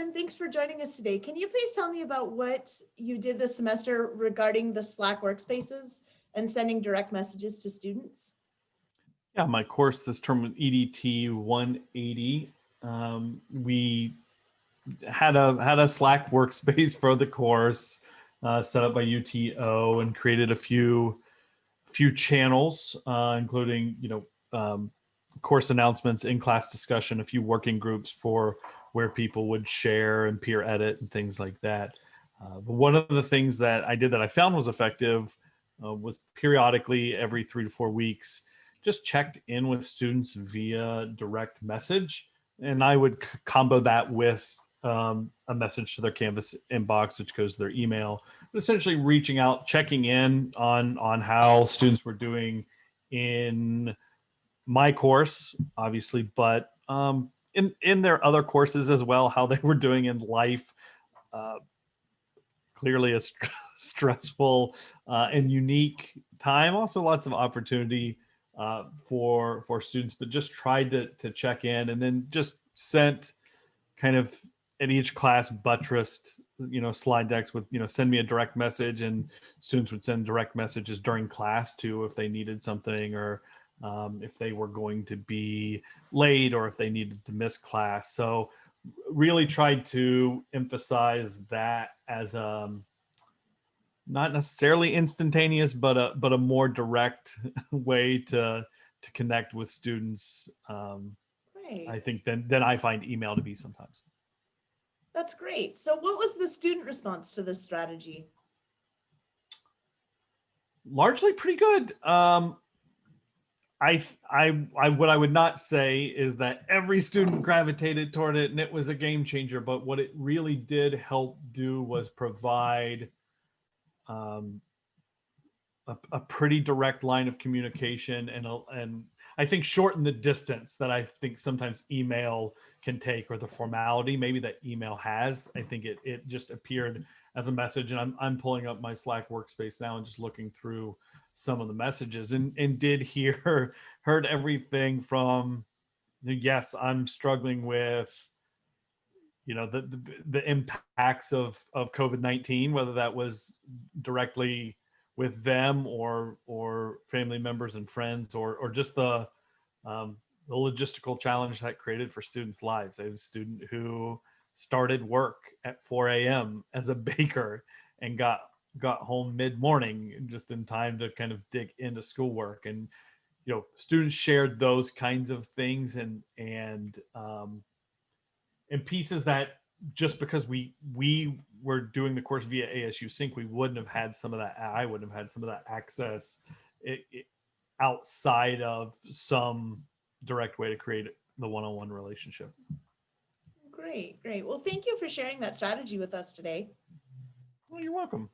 Fulton, thanks for joining us today. Can you please tell me about what you did this semester regarding the Slack workspaces and sending direct messages to students? Yeah, my course this term was EDT 180. We had a Slack workspace for the course set up by UTO and created a few channels, including course announcements, in-class discussion, a few working groups for where people would share and peer edit and things like that. But one of the things that I did that I found was effective was periodically every 3 to 4 weeks, just checked in with students via direct message. And I would combo that with a message to their Canvas inbox, which goes to their email, but essentially reaching out, checking in on how students were doing in my course, obviously, but in their other courses as well, how they were doing in life. Clearly a stressful and unique time. Also, lots of opportunity for students, but just tried to check in, and then just sent kind of at each class buttressed slide decks with send me a direct message, and students would send direct messages during class too if they needed something, or if they were going to be late, or if they needed to miss class. So really tried to emphasize that as not necessarily instantaneous, but a more direct way to connect with students. Great. I think than I find email to be sometimes. That's great. So what was the student response to this strategy? Largely pretty good. What I would not say is that every student gravitated toward it and it was a game changer, but what it really did help do was provide a pretty direct line of communication, and I think shorten the distance that I think sometimes email can take, or the formality maybe that email has. I think it just appeared as a message, and I'm pulling up my Slack workspace now and just looking through some of the messages, and heard everything from, yes, I'm struggling with the impacts of COVID-19, whether that was directly with them or family members and friends, or just the logistical challenge that created for students' lives. I have a student who started work at 4 a.m. as a baker and got home mid-morning just in time to kind of dig into schoolwork. And students shared those kinds of things and pieces that, just because we were doing the course via ASU Sync, we wouldn't have had some of that. I wouldn't have had some of that access outside of some direct way to create the one-on-one relationship. Great. Well, thank you for sharing that strategy with us today. Well, you're welcome.